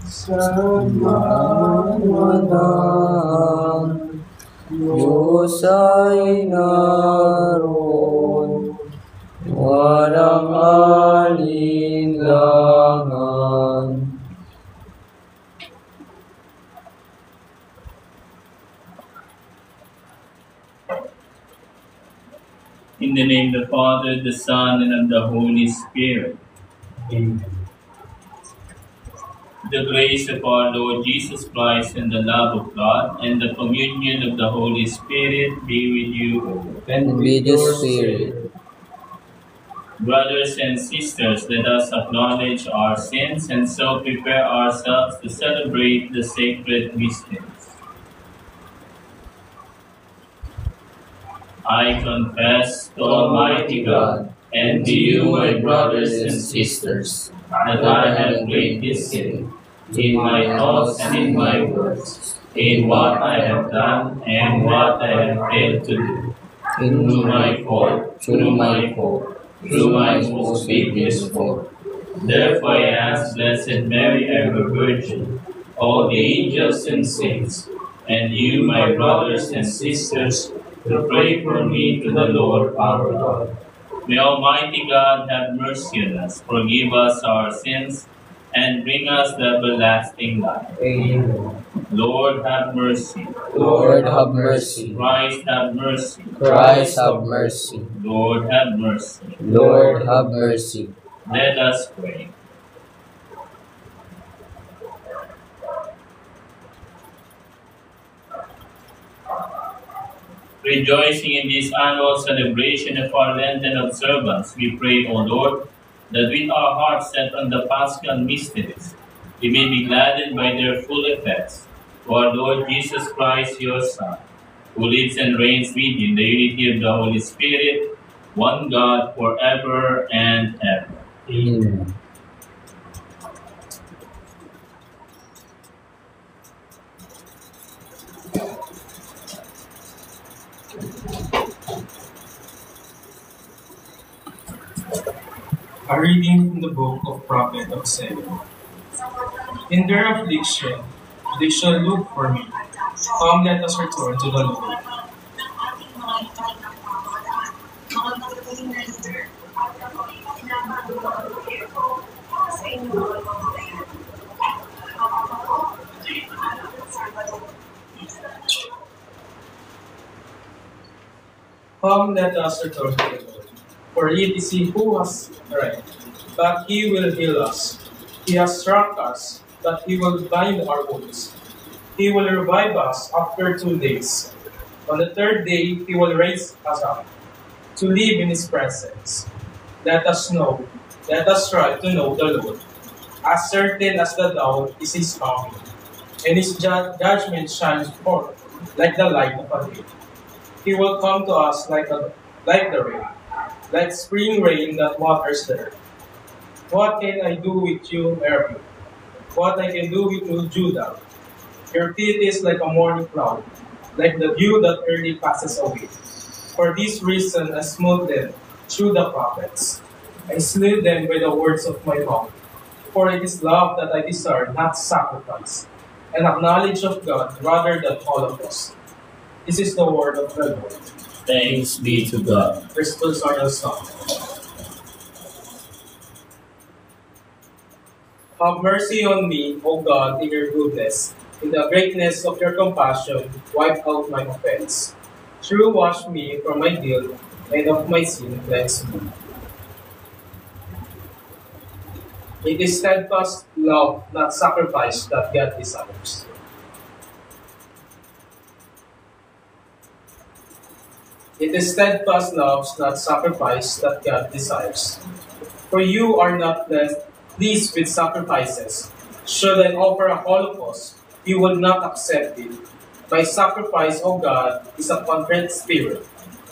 Samawalan, Diyos ay naroon, walang alinlangan. In the name of the Father, the Son, and of the Holy Spirit. Amen. The grace of our Lord Jesus Christ and the love of God and the communion of the Holy Spirit be with you all. And with your spirit. Brothers and sisters, let us acknowledge our sins and so prepare ourselves to celebrate the sacred mysteries. I confess to Almighty God and to you, my brothers and sisters, that I have greatly sinned in my thoughts and in my words, in what I have done and what I have failed to do. Through my fault, through my most grievous fault. Therefore I ask Blessed Mary, ever Virgin, all the angels and saints, and you, my brothers and sisters, to pray for me to the Lord our God. May Almighty God have mercy on us, forgive us our sins, and bring us the everlasting life. Amen. Lord have mercy. Lord have mercy. Christ have mercy. Christ have mercy. Lord have mercy. Lord have mercy. Let us pray. Rejoicing in this annual celebration of our Lenten observance, we pray, O Lord, that with our hearts set on the Paschal mysteries, we may be gladdened by their full effects. To our Lord Jesus Christ, your Son, who lives and reigns with you in the unity of the Holy Spirit, one God, forever and ever. Amen. A reading from the book of Prophet Hosea. In their affliction, they shall look for me. Come, let us return to the Lord. Come, let us return to the Lord. For it is He who has right, but He will heal us. He has struck us, but He will bind our wounds. He will revive us after 2 days. On the third day, He will raise us up to live in His presence. Let us try to know the Lord. As certain as the dawn is His coming, and His judgment shines forth like the light of a day. He will come to us like the rain, like spring rain that waters the earth. What can I do with you, Ephraim? What I can do with you, Judah? Your feet is like a morning cloud, like the dew that early passes away. For this reason I smote them through the prophets. I slew them by the words of my mouth. For it is love that I desire, not sacrifice, and acknowledge of God rather than holocaust. This is the word of the Lord. Thanks be to God. Christus our Son. Have mercy on me, O God, in your goodness. In the greatness of your compassion, wipe out my offense. Through wash me from my guilt, and of my sin cleanse me. It is steadfast love, not sacrifice, that God desires. It is steadfast love, not sacrifice, that God desires. For you are not pleased with sacrifices. Should I offer a holocaust, you will not accept it. My sacrifice, O God, is a contrite spirit,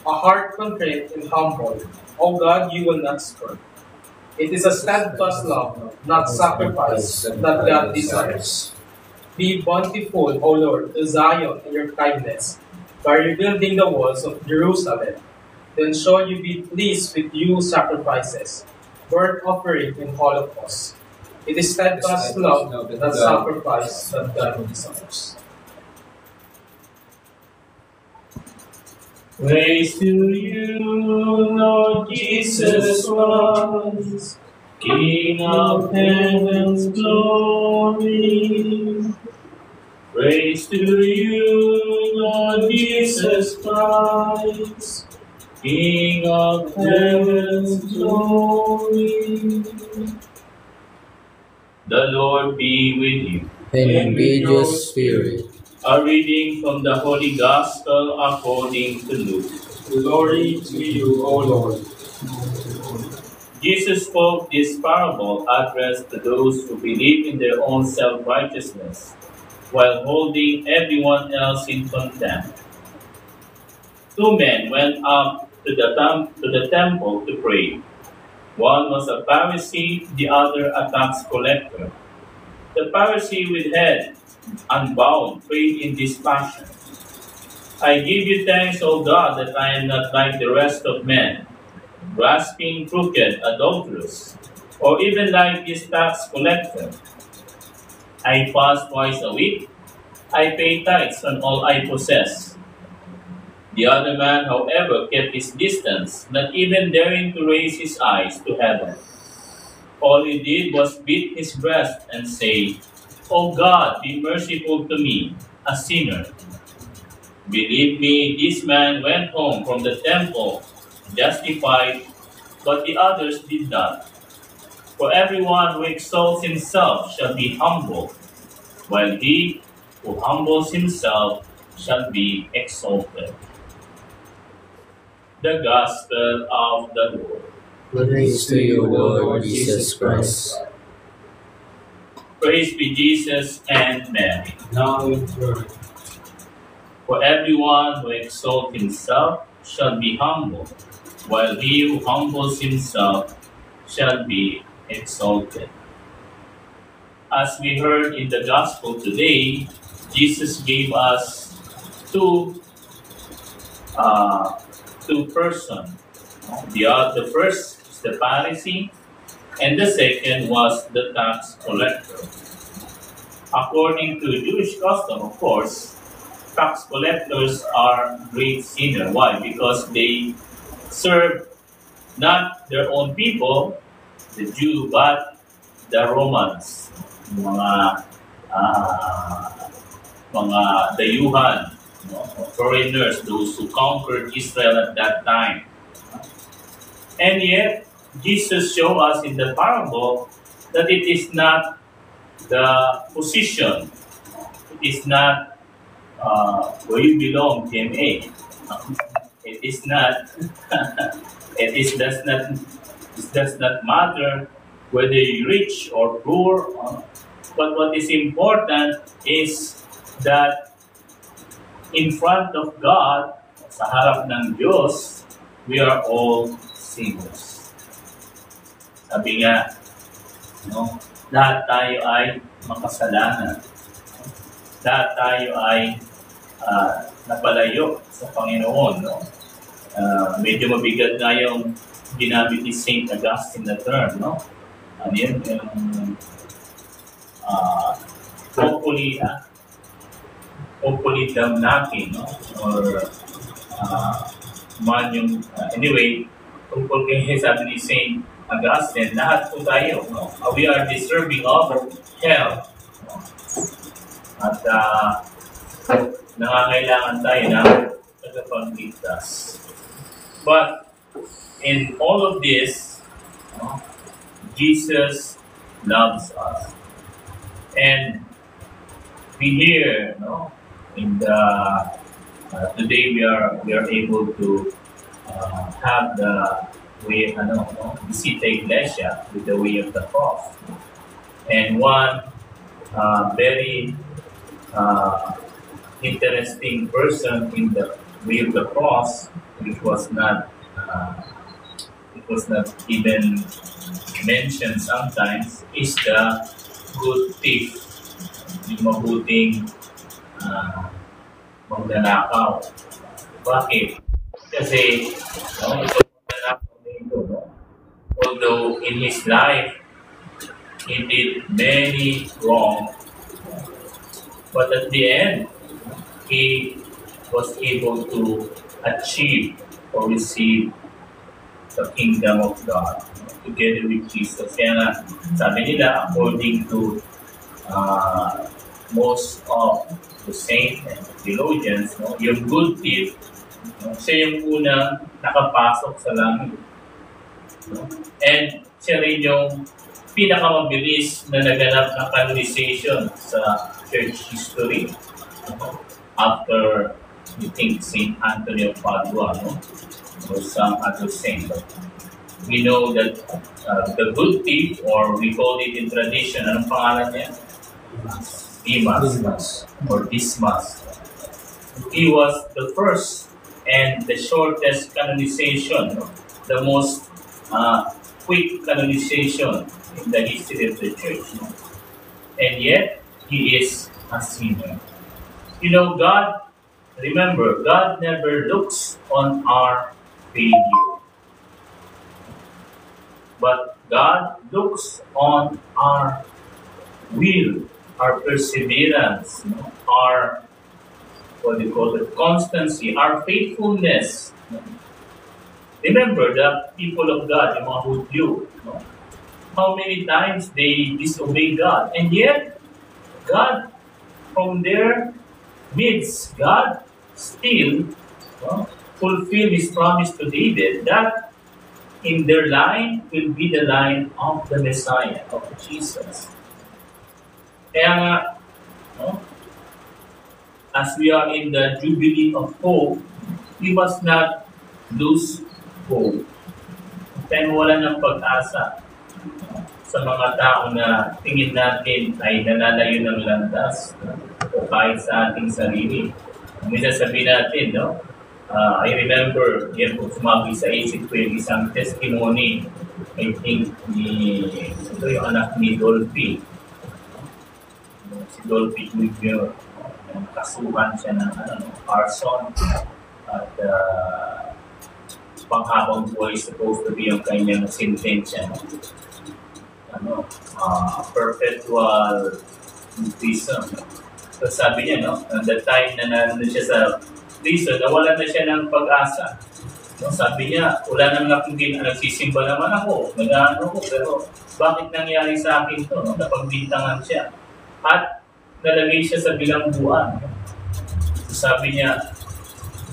a heart contrite and humble. O God, you will not spurn. It is a steadfast love, not sacrifice, that God desires. Be bountiful, O Lord, to Zion in your kindness, by rebuilding the walls of Jerusalem. Then shall you be pleased with due sacrifices, burnt offering and holocaust. It is steadfast love that sacrifice that God desires. Praise to you, Lord Jesus Christ, King of heaven's glory. Praise to you, Lord Jesus Christ, King of heaven's glory. The Lord be with you. And with your spirit. A reading from the Holy Gospel according to Luke. Glory to you, O Lord. Jesus spoke this parable addressed to those who believe in their own self-righteousness, while holding everyone else in contempt. Two men went up to the temple to pray. One was a Pharisee, the other a tax collector. The Pharisee with head unbound prayed in this fashion: I give you thanks, O God, that I am not like the rest of men, grasping, crooked, adulterous, or even like this tax collector. I fast twice a week. I pay tithes on all I possess. The other man, however, kept his distance, not even daring to raise his eyes to heaven. All he did was beat his breast and say, O God, be merciful to me, a sinner. Believe me, this man went home from the temple justified, but the others did not. For everyone who exalts himself shall be humbled, while he who humbles himself shall be exalted. The Gospel of the Lord. Praise to you, Lord Jesus Christ. Praise be Jesus and Mary. Now in turn. For everyone who exalts himself shall be humbled, while he who humbles himself shall be exalted. As we heard in the Gospel today, Jesus gave us two persons. The first is the Pharisee, and the second was the tax collector. According to Jewish custom, of course, tax collectors are great sinners. Why? Because they serve not their own people, the Jew, but the Romans, mga dayuhan, foreigners, those who conquered Israel at that time. And yet, Jesus showed us in the parable that it is not the position, it is not where you belong, TMA. It is not. It does not matter whether you're rich or poor. But what is important is that in front of God, sa harap ng Diyos, we are all sinners. Sabi nga, lahat tayo ay makasalanan. Lahat tayo ay napalayo sa Panginoon. Medyo mabigat nga yung ginamit ni St. Augustine na term. Ano yun? Hopefully damnati, or man yung, anyway, tungkol kay sabi ni St. Augustine, lahat po tayo, we are deserving of hell. At nangangailangan tayo na tagapagligtas. But in all of this, Jesus loves us. And we hear, in the today we are able to have the way, visita iglesia with the way of the cross. And one very interesting person in the way of the cross, which was not even mentioned sometimes, is the good thief, yung mabuting magnanakaw. Bakit? Kasi ito magnanakaw na ito, o although in his life he did many wrong, but at the end he was able to achieve or receive the kingdom of God together with Jesus. Kaya nga, sabi nila, according to most of the saints and theologians, no, yung good thief, no, siya yung unang nakapasok sa langit. No? And siya rin yung pinakamabilis na naganap ng canonization sa church history. No? After, you think, St. Anthony of Padua, no? Or some other saint. But we know that the good thief, or we call it in tradition, anong pangalan niya? Dimas. Or Dismas. He was the first and the shortest canonization, no? The most quick canonization in the history of the church. No? And yet, he is a sinner. You know, remember, God never looks on our failure. But God looks on our will, our perseverance, you know, our, what do you call it, constancy, our faithfulness. Remember the people of God, yung mga Hudyo, no? How many times they disobey God, and yet God, from their midst, God still fulfill His promise to David that in their line will be the line of the Messiah, of Jesus. Kaya nga, no, as we are in the Jubilee of Hope, we must not lose hope. Kaya wala ng pag-asa sa mga tao na tingin natin ay nalalayo ng landas o kahit sa ating sarili. Minsan sabihin natin, no? I remember, yan po sumabi sa isip ko yung isang testimony, I think, ito yung anak ni Dolphy. Si Dolphy Jr. Kasuhan siya ng arson at panghabang buhay supposed to be yung kanyang sentensya. Perpetual prison. So sabi niya, no, at the time na nandun siya sa prison, nawalan na siya ng pag-asa. So, sabi niya, wala naman akong nagsisimba naman ako, nag-ano ko, pero bakit nangyari sa akin to? No? Napagbintangan siya. At nalagay siya sa bilangguan. So, sabi niya,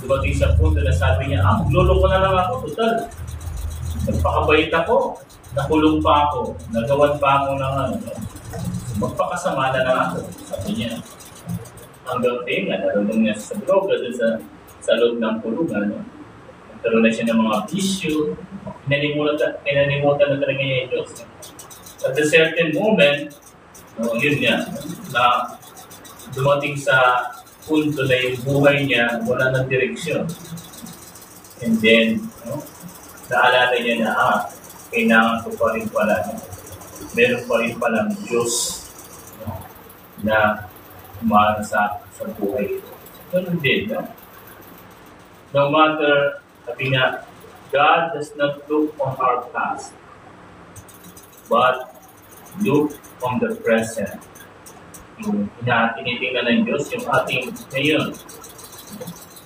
dumating sa punto na sabi niya, maglolo ko na lang ako, total. Nagpakabait ako, nakulong pa ako, nagawan pa ako ng magpakasama na lang ako, sabi niya. Hanggang tinga, narunong niya sa droga doon sa loob ng kulungan. No? Nagkaroon na siya ng mga bisyo, pinanimutan na talaga niya yung Diyos. At a certain moment, yun niya, na dumating sa punto na yung buhay niya, wala ng direksyon. And then, naalala niya na, kailangan ko pa rin pala, meron pa rin palang Diyos na umaano sa buhay ito. Ganun din, no? No matter, sabi nga, God does not look on our past, but look on the present. Yung tinitingnan ng Diyos, yung ating ngayon,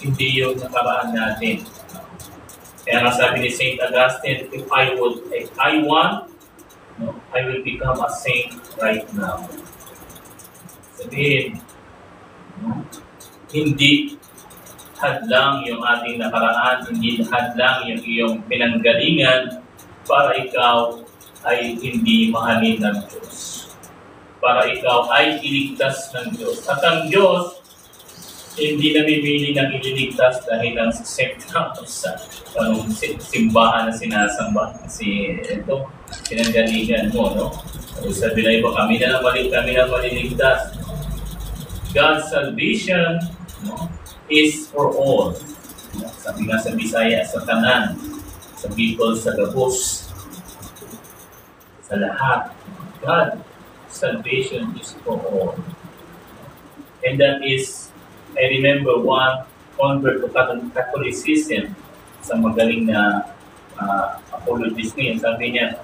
hindi yung nakaraan natin. Kaya nga sabi ni St. Augustine, if I want, I will become a saint right now. Sabihin, hindi hadlang yung ating nakaraan, hindi hadlang yung iyong pinanggalingan para ikaw ay hindi mahalin ng Diyos. Para ikaw ay iligtas ng Diyos. At ang Diyos, hindi namimili ng ililigtas dahil ang sekta sa simbahan na sinasamba. Kasi ito, pinanggalingan mo, no? Sabi na iba, kami na maliligtas. God's salvation, no, is for all. Sabi nga sa Bisaya, sa Tanan, sa Bicol, sa Gabos, sa lahat. God's salvation is for all. And that is, I remember one convert to Catholicism, sa magaling na apologist ngayon, sabi niya,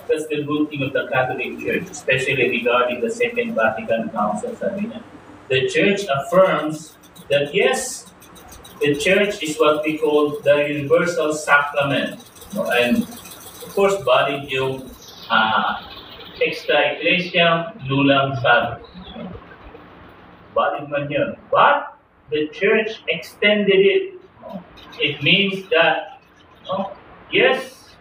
that's the good thing of the Catholic Church, especially regarding the Second Vatican Council, sabi niya. The Church affirms that yes, the Church is what we call the universal sacrament. And of course, valid yung extra ecclesia, nulang sabi. Valid man yun. But the Church extended it. It means that, yes,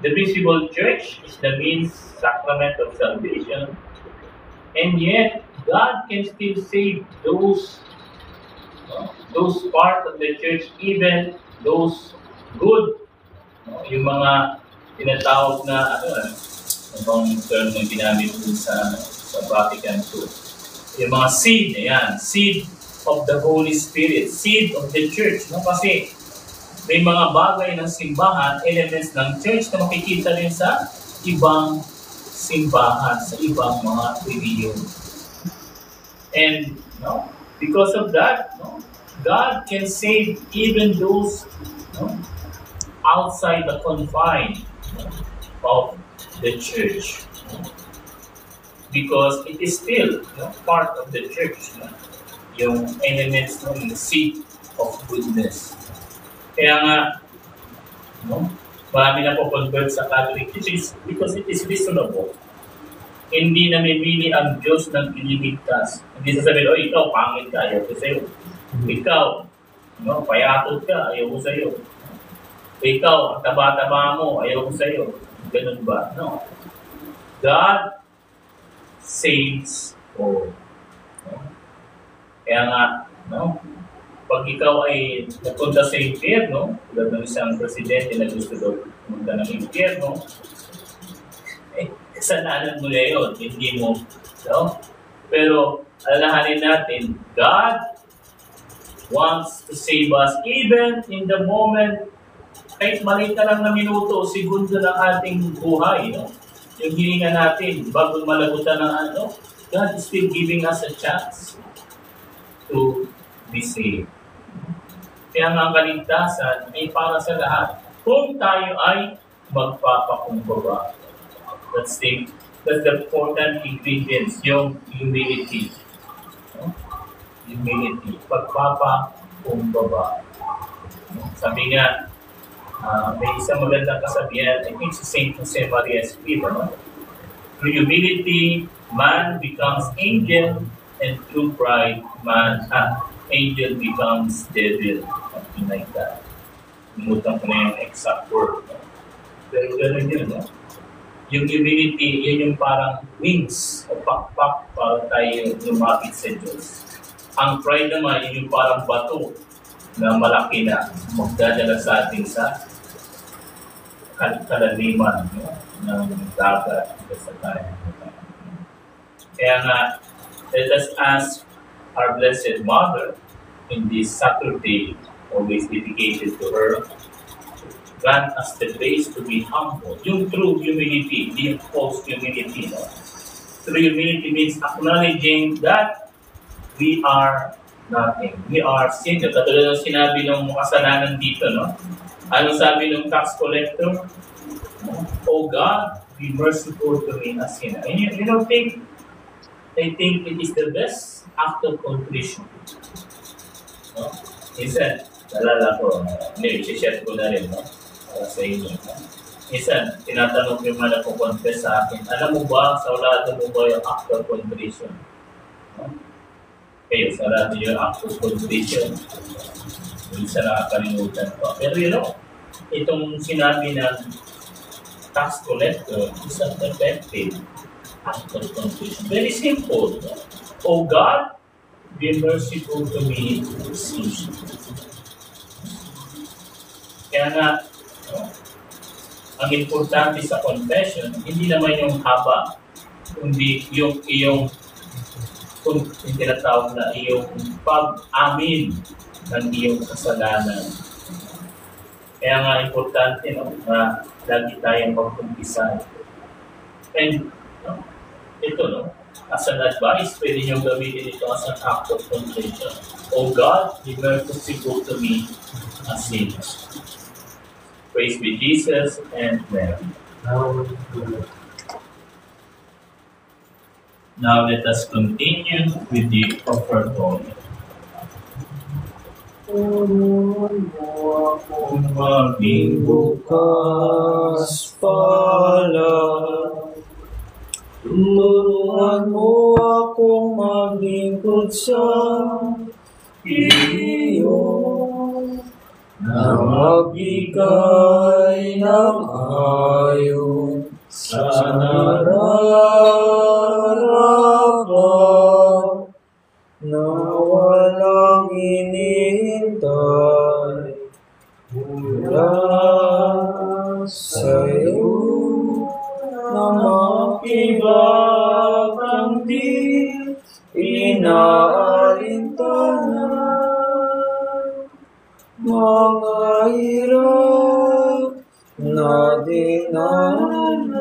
the visible church is the means sacrament of salvation, and yet God can still save those part of the church, even those good, yung mga tinatawag na ibang term na ginamit dun sa Vatican II. Yung mga seed, seed of the Holy Spirit, seed of the church, kasi may mga bagay ng simbahan, elements ng church na makikita rin sa ibang simbahan, sa ibang mga religion. And because of that, God can save even those outside the confine of the church. Because it is still part of the church, yung elements ng seed of goodness. Kaya nga, marami na po convert sa Catholic teachings because it is reasonable. Hindi namimili ang Diyos ng ililigtas. Hindi sasabihin, ikaw, pangit ka, ayaw ko sa'yo. Ikaw, payatot ka, ayaw ko sa'yo. Ikaw, ang taba-taba mo, ayaw ko sa'yo. Ganun ba? No. God saves all. Kaya nga, pag ikaw ay napunta sa impyerno, tulad ng isang presidente na gusto daw pumunta ng impyerno, kasalanan mo na yun, hindi mo. Pero alalahanin natin, God wants to save us even in the moment, kahit maliit na lang na minuto, segundo ng ating buhay. Yung hininga natin, bago malagutan ng God is still giving us a chance to be saved. Kaya nga ang kaligtasan ay para sa lahat. Kung tayo ay magpapakumbaba. That's the important ingredients, yung humility. Humility. Pagpapakumbaba. Sabi nga, may isang magandang kasabihan, I think si Saint Jose Maria Escriva, through humility, man becomes angel, and through pride, angel becomes devil. Something like that. Limutan ko na yung exact word. Pero gano'n yun, Yung humility, yun yung parang wings o pakpak para tayo lumapit sa Diyos. Ang pride naman, yun yung parang bato na malaki na magdadala sa atin sa kalaliman ng dagat sa tayo. Kaya nga, let us ask our Blessed Mother in this Saturday, always dedicated to her, grant us the grace to be humble. Yung true humility, hindi yung false humility. True humility means acknowledging that we are nothing. We are sinners. Katulad ng sinabi ng kasalanan dito, Anong sabi ng tax collector? Oh God, be merciful to me, a sinner. And I think it is the best act of contrition. Minsan, nalala ko, i-share ko na rin, para sa inyo. Minsan, tinatanong yung mga nagpo-confess sa akin, alam mo ba, saulado mo ba yung act of contrition? Kayo, sarado yung act of contrition. Minsan nakakalimutan ko. Pero itong sinabi ng tax collector, isang effective act of contrition. Very simple. Oh God, be merciful to me, sinner. Kaya nga, ang importante sa confession, hindi naman yung haba, kundi yung iyong tinatawag na iyong pag-amin ng iyong kasalanan. Kaya nga importante na lagi tayong magkumpisa. And ito, as an advice, pwede niyong gamitin ito as an act of contrition. Oh God, be merciful to me, a sinner. Praise be Jesus and Mary. Now let us continue with the offertory. Maging bukas palad, turuan mo akong maglingkod sa iyo, na magbigay ng ayon sa nararapat na walang inihintay mula sa'yo, na makibag ang di inaalintanan, mga hirap na dinanas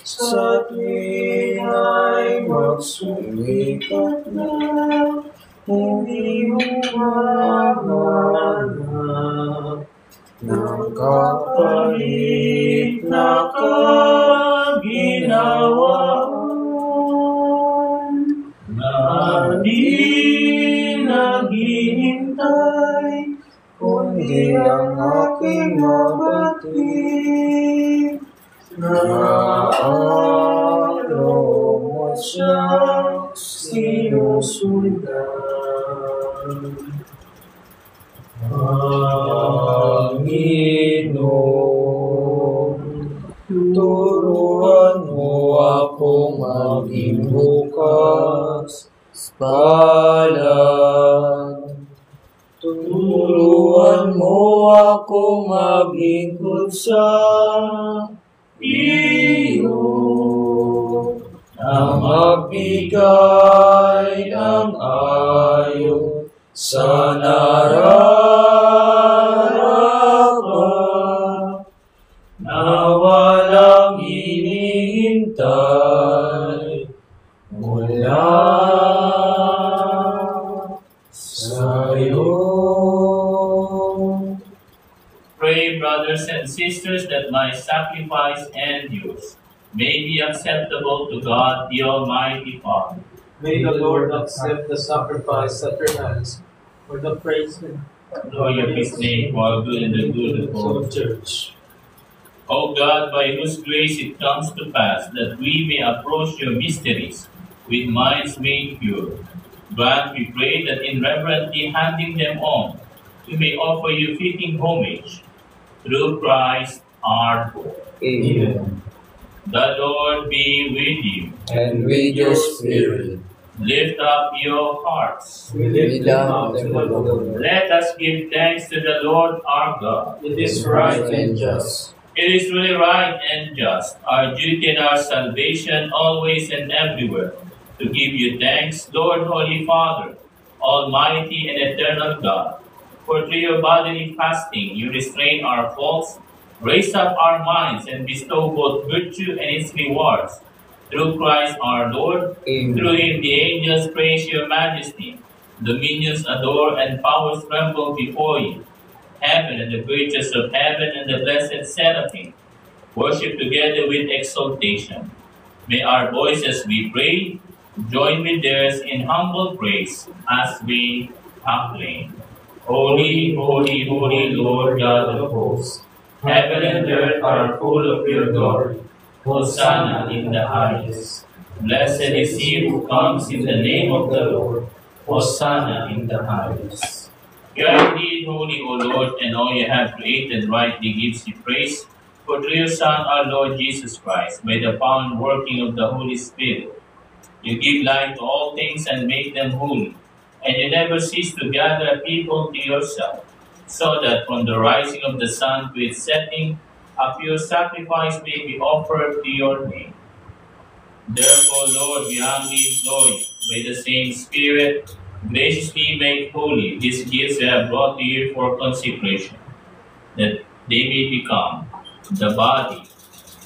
sa tuwing ay magsulikat na, hindi mo mahanap ng kapalit na kaginhawaan, na di naghihintay, kundi ang aking mabatid, na araw mo siyang sinusundan. Panginoon, turuan mo akong maging bukas palad. Turuan mo akong maglingkod sa iyo, na magbigay ng ayon sa nararapat na walang hinihintay mula sa'yo. Pray, brothers and sisters, that my sacrifice and yours may be acceptable to God, the Almighty Father. May the Lord accept the sacrifice at your hands for the praise and Glory of His name, for our good and the good of all. the church. O God, by whose grace it comes to pass that we may approach your mysteries with minds made pure, grant, we pray, that in reverently handing them on, we may offer you fitting homage through Christ our Lord. Amen. The Lord be with you. And with your spirit, Lift up your hearts. We we lift them love up to the the Lord. Lord, Let us give thanks to the Lord our God. It is right right and just. It is really right and just, our duty and our salvation, always and everywhere, to give you thanks, Lord, Holy Father, Almighty and eternal God. For through your bodily fasting you restrain our faults, raise up our minds, and bestow both virtue and its rewards. Through Christ our Lord, Amen. through him the angels praise your majesty, dominions adore, and powers tremble before you. Heaven and the creatures of heaven and the blessed seraphim worship together with exaltation. May our voices, we pray, join with theirs in humble praise as we acclaim. Holy, holy, holy Lord God of hosts, heaven and earth are full of your glory. Hosanna in the highest. Blessed is he who comes in the name of the Lord. Hosanna in the highest. You are indeed holy, O Lord, and all you have created rightly gives you praise. For through your Son, our Lord Jesus Christ, by the power and working of the Holy Spirit, you give life to all things and make them holy. And you never cease to gather a people to yourself, so that from the rising of the sun to its setting, a pure sacrifice may be offered to your name. Therefore, Lord, we humbly implore you, by the same Spirit, graciously make holy these gifts we have brought to you for consecration, that they may become the body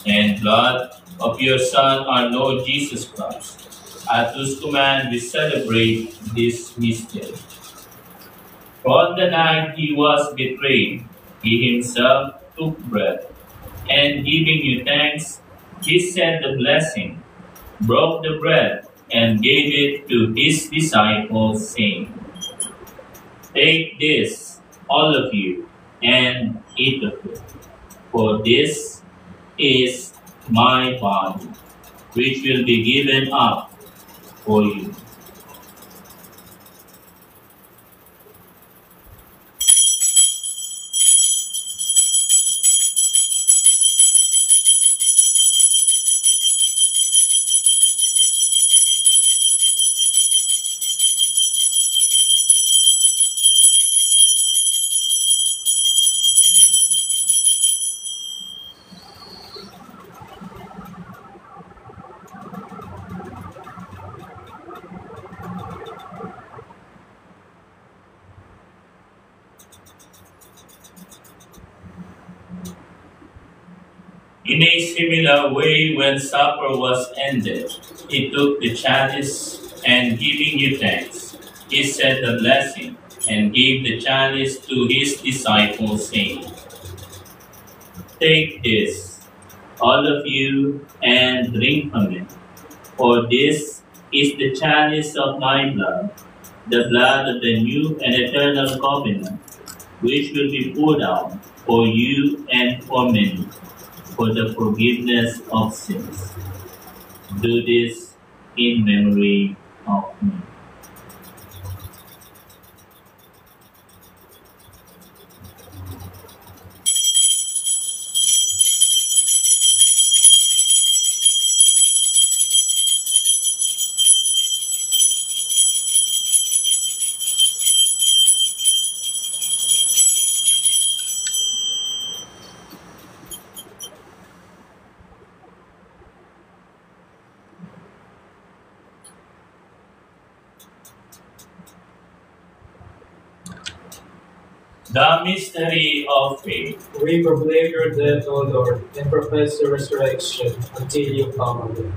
and blood of your Son, our Lord Jesus Christ, at whose command we celebrate this mystery. For on the night he was betrayed, he himself took bread, and giving you thanks, he said the blessing, broke the bread, and gave it to his disciples, saying, "Take this, all of you, and eat of it, for this is my body, which will be given up for you." In a similar way, when supper was ended, he took the chalice, and giving you thanks, he said the blessing, and gave the chalice to his disciples, saying, "Take this, all of you, and drink from it, for this is the chalice of my blood, the blood of the new and eternal covenant, which will be poured out for you and for many, for the forgiveness of sins. Do this in memory of me." The mystery of faith. We proclaim your death, O Lord, and profess your resurrection until you come again.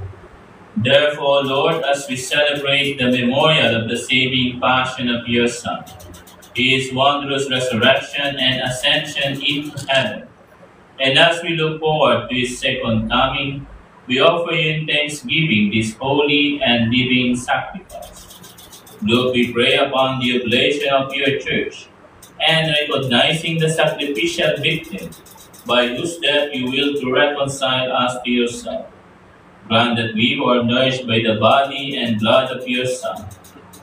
Therefore, Lord, as we celebrate the memorial of the saving passion of your Son, his wondrous resurrection and ascension into heaven, and as we look forward to his second coming, we offer you in thanksgiving this holy and living sacrifice. Lord, we pray upon the oblation of your church, and recognizing the sacrificial victim, by whose death you will to reconcile us to yourself. Grant that we who are nourished by the body and blood of your Son,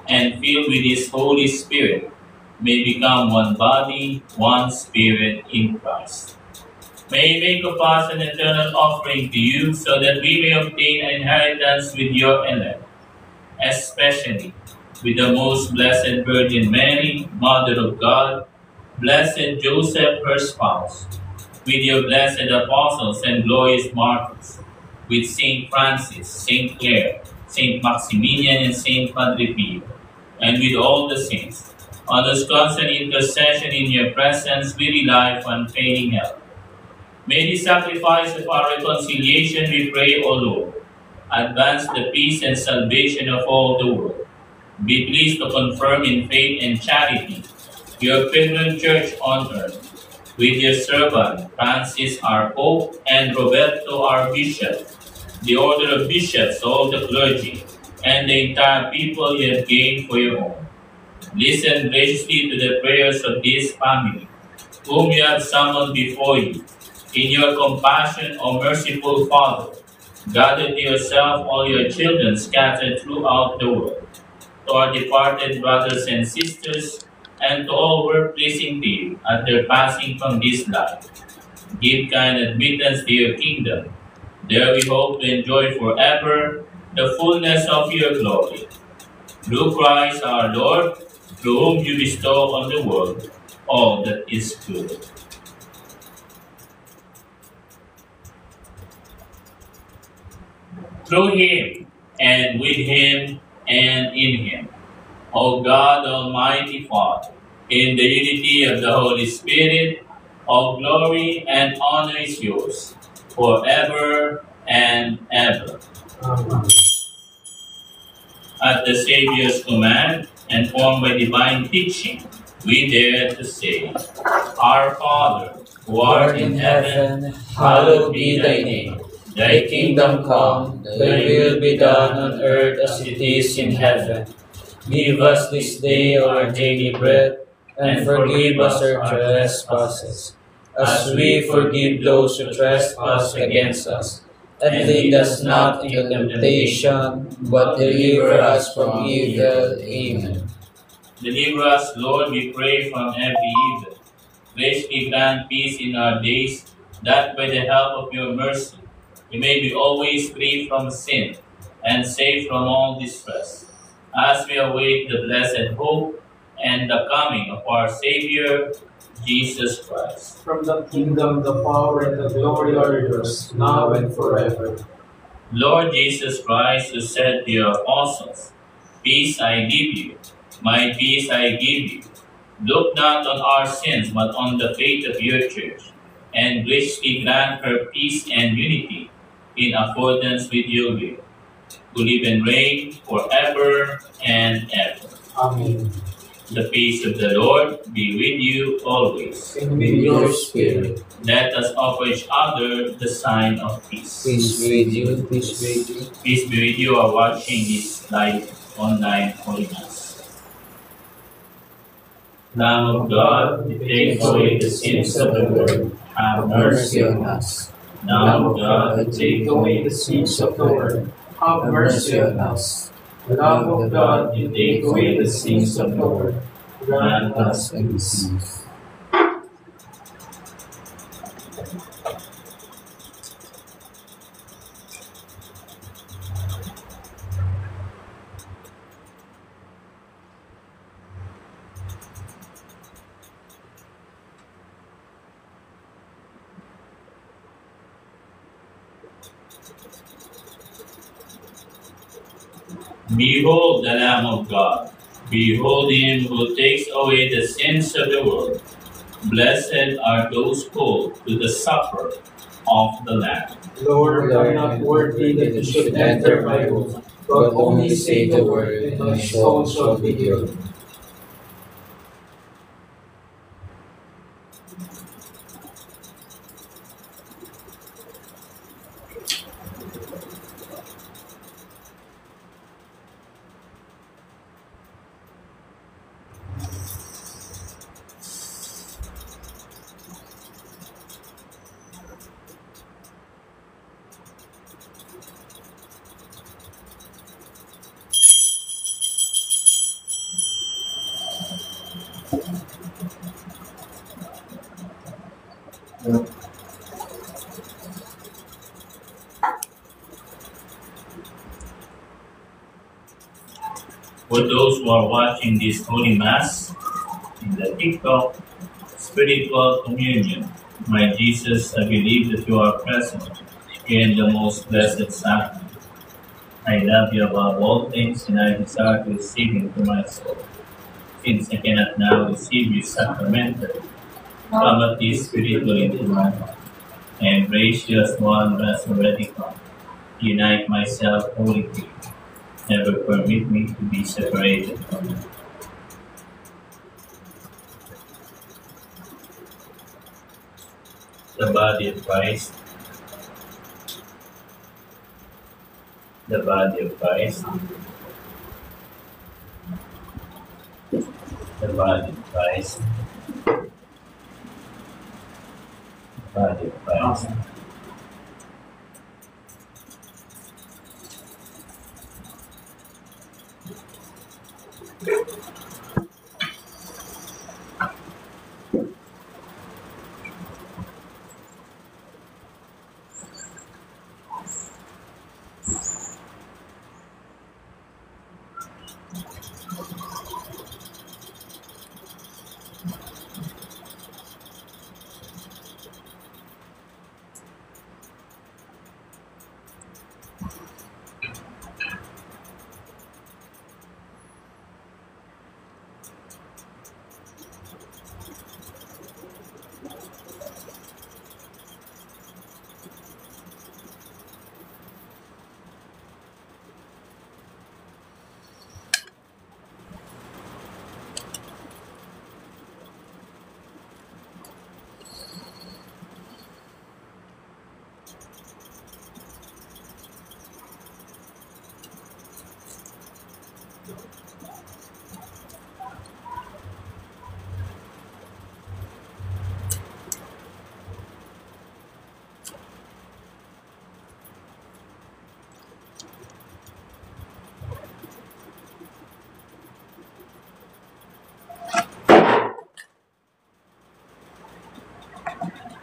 and filled with his Holy Spirit, may become one body, one spirit in Christ. May he make of us an eternal offering to you, so that we may obtain an inheritance with your elect, especially with the most blessed Virgin Mary, Mother of God, blessed Joseph, her spouse, with your blessed apostles and glorious martyrs, with Saint Francis, Saint Clare, Saint Maximilian, and Saint Padre Pio, and with all the saints. On whose constant intercession in your presence we rely for unfailing help. May the sacrifice of our reconciliation, we pray, O Lord, advance the peace and salvation of all the world. Be pleased to confirm in faith and charity your pilgrim church on earth, with your servant Francis our Pope and Roberto our Bishop, the order of bishops, all the clergy, and the entire people you have gained for your own. Listen graciously to the prayers of this family, whom you have summoned before you. In your compassion, O merciful Father, gather to yourself all your children scattered throughout the world. To our departed brothers and sisters, and to all who are pleasing to you at their passing from this life, give kind admittance to your kingdom. There we hope to enjoy forever the fullness of your glory. Through Christ our Lord, through whom you bestow on the world all that is good. Through him, and with him, and in him, O God, Almighty Father, in the unity of the Holy Spirit, all glory and honor is yours, forever and ever. Amen. At the Savior's command, and formed by divine teaching, we dare to say, Our Father, who art in heaven, hallowed be thy name. Thy kingdom come, thy will be done on earth as it is in heaven. Give us this day our daily bread, and forgive us our trespasses, as we forgive those who trespass against us. And lead us not into temptation, but deliver us from evil. Amen. Deliver us, Lord, we pray, from every evil. Graciously grant peace in our days, that by the help of your mercy we may be always free from sin and safe from all distress, as we await the blessed hope and the coming of our Savior, Jesus Christ. From the kingdom, the power, and the glory are yours, now and forever. Lord Jesus Christ, who said to your apostles, "Peace I give you, my peace I give you," look not on our sins, but on the faith of your church, and graciously grant her peace and unity in accordance with your will, who live and reign forever and ever. Amen. The peace of the Lord be with you always. And with your spirit. Let us offer each other the sign of peace. Peace with you, peace with you. Peace be with you who are watching this live online Holy Mass. Lamb of God, you take away the sins of the world, have mercy on us. Lamb of God, you take away the sins of the world, Have mercy on us. Lamb of God, you take away the sins of the world. Grant us peace. Behold the Lamb of God. Behold him who takes away the sins of the world. Blessed are those called to the supper of the Lamb. Lord, I am not worthy that you should enter my home, but only say the word, and my soul shall be healed. For those who are watching this Holy Mass in the TikTok Spiritual Communion, my Jesus, I believe that you are present here in the most blessed sacrament. I love you above all things, and I desire to receive you into my soul. Since I cannot now receive you sacramentally, come at least spiritually into my heart. I embrace you as one who has already come. Unite myself wholly to you. Never permit me to be separated from you. The body of Christ. The body of Christ. The body of Christ. The body of Christ.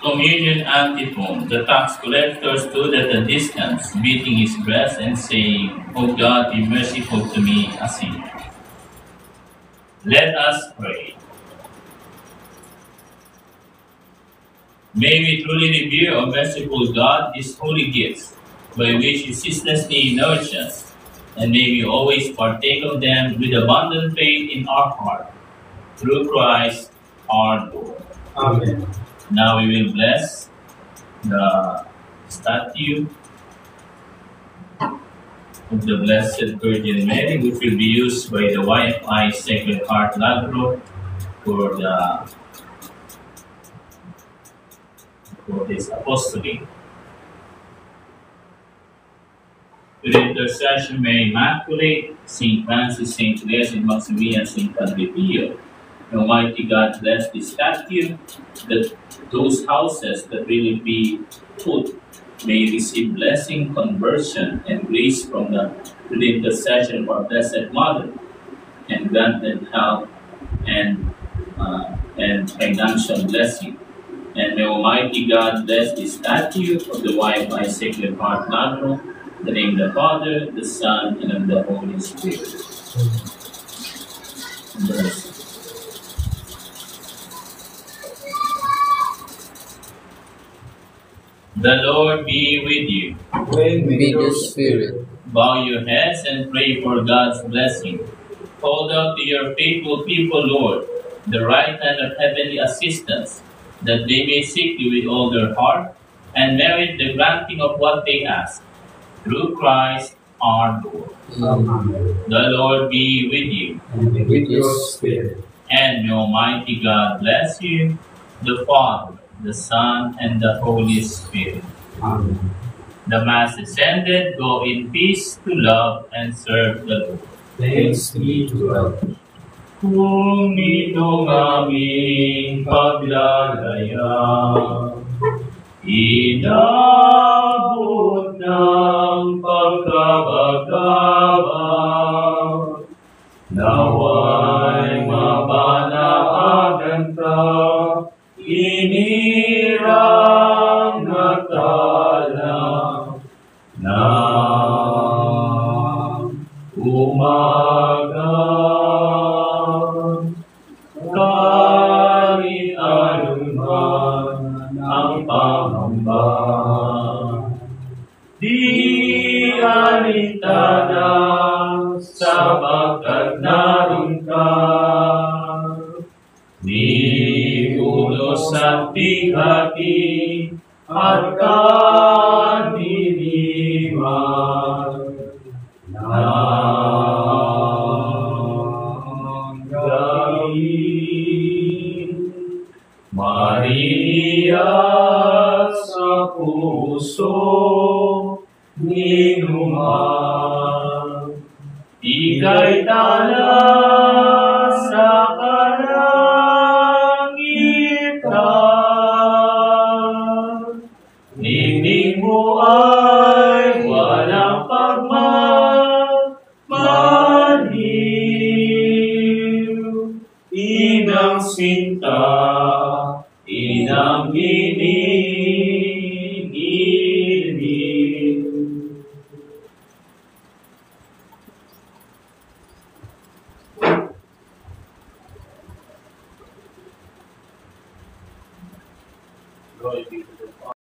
Communion antiphon. The tax collector stood at a distance, beating his breast and saying, O God, be merciful to me, a sinner. Let us pray. May we truly revere, O merciful God, these holy gifts, by which you ceaselessly nourish us, and may we always partake of them with abundant faith in our heart, through Christ our Lord. Amen. Now we will bless the statue of the Blessed Virgin Mary, which will be used by the YFI Sacred Heart Lagro for this apostolate. With the intercession of Mary Immaculate, Saint Francis, Saint Clare, Saint Maximilian, Saint Padre Pio, may Almighty God bless this statue, that those houses that will be put may receive blessing, conversion, and grace from through the intercession of our Blessed Mother, and granted health and financial blessing. And may Almighty God bless this statue of the YFI Sacred Heart Lagro, in the name of the Father, the Son, and of the Holy Spirit. Bless. The Lord be with you. With your spirit. Bow your heads and pray for God's blessing. Hold out to your faithful people, Lord, the right hand of heavenly assistance, that they may seek you with all their heart and merit the granting of what they ask. Through Christ our Lord. Amen. The Lord be with you. And with your spirit. And may Almighty God bless you, the Father, the Son, and the Holy Spirit. Amen. The Mass is ended. Go in peace to love and serve the Lord. Thanks be to God. Kung itong aming paglalaya, inabot ng pagkabagabag, naway mapanahagan ka, inirang natalang na umaga. Kahit anuman ang pangamba, di alitana sapagkat naroon ka. Di ulos at bigati at kadiliman ng gabi. Maria sa puso ninuman, ika'y tala sa kalangitan. Ningning mo ay walang pagmamaliw, inang sinta, inang iniinig.